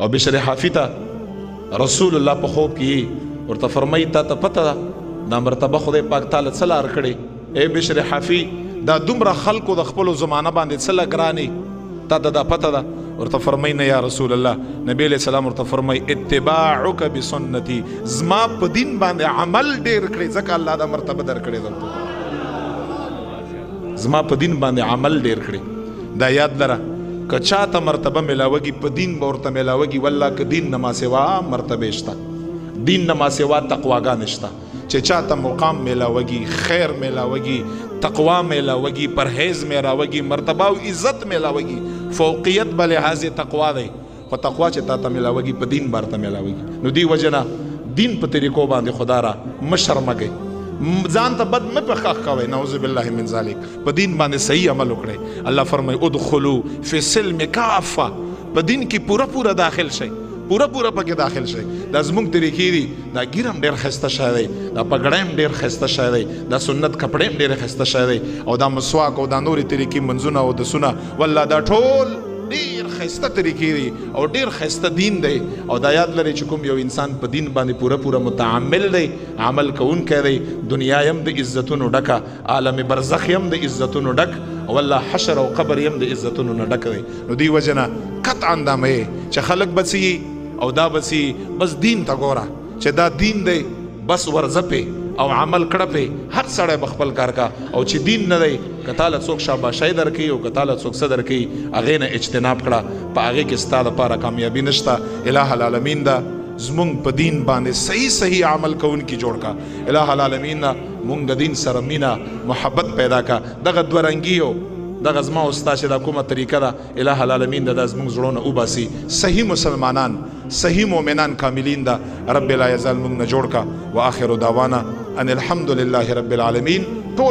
او بشر حافی ته رسول الله په خوب کې ورته فرمایي تا ته پته ده دا مرتبه خدای پاک تعالی څه لار کړې؟ اے بشر حافی دا دومره خلکو د خپلو زمانه باندې څه لګرانې تا ته دا پته ده؟ ورته فرمایي نه یا رسول الله. نبی علیہ السلام ورته فرمایي اتباعک بسنتی، زما په دین باندې عمل ډیر کړی ځکه الله دا مرتبه درکړې درته، زما په دین باندې عمل ډیر کړی. دا یاد لره که چاته مرتبه ملاوږي په دین به ورته ملاوږي، والله که دین نه ما سوا مرتبه شته، دین نه ما سوا تقواګانې شته. چې چاته مقام ملاوږي، خیر ملاوږي، تقوا ملاوږي، پرهیز ملاوږي، مرتبه او عزت ملاوږي، فوقیت به لحاظ تقوا دی، خو تقوا چې تا ته ملاوږي په دین بارته ملاوږي. نو دی وجه نه دین په طریقو باندې خدا را مشرمږئ، ځان ته بد مه پخښ کوئ، نعوذ بالله من ذلک. په دین باندې صحیح عمل وکړئ. الله فرمایي ادخلوا فی السلم کافه، په دین کې پوره پوره داخل شئ، پوره پوره پکې داخل شئ. دا زمونږ طریقې دي، دا ګیر هم ډېر ښایسته شی دی، دا پګړی هم ډېر ښایسته شی دی، دا سنت کپړې هم ډېر ښایسته شی دی، او دا مسواک او دا نورې طریقې منځونه او دسونه، والله دا ټول ډېر ښایسته طریقې دي او ډېر ښایسته دین دی. او دا یاد لرئ چې کوم یو انسان په دین باندې پوره پوره متعامل دی، عمل کوونکی دی، دنیا هم د عزتونو ډکه، عالم برزخ هم د عزتونو ډک، او والله حشر او قبر هم د عزتونو نه ډک دی. نو دی وجه نه قطعا دا مه چې خلک بسي او دا بسي بس دین ته ګوره چې دا دین دی، بس ورځه پې او عمل کړه پې، هر سړی به خپل کار کا. او چې دین نه دی، که تاله څوک شاباشۍ درکوي او که تاله څوک څه درکوي، هغې نه اجتناب کړه، په هغې کې ستا دپاره کامیابي نشته. الہ العالمین دا زمونږ په دین باندې صحیح صحیح عمل کوونکي جوړ کا. الہ العالمین مونږ د دین سره مینه محبت پیدا کا. دغه دوه رنګي دغه زما او ستا چې دا کومه طریقه ده، الہ العالمین دا زمونږ زړونه وباسي. صحیح مسلمانان، صحیح مؤمنان کاملین دا رب لا یزال مونږ نه جوړ کا. واخر دعوانا ان الحمد لله رب العالمین. ټول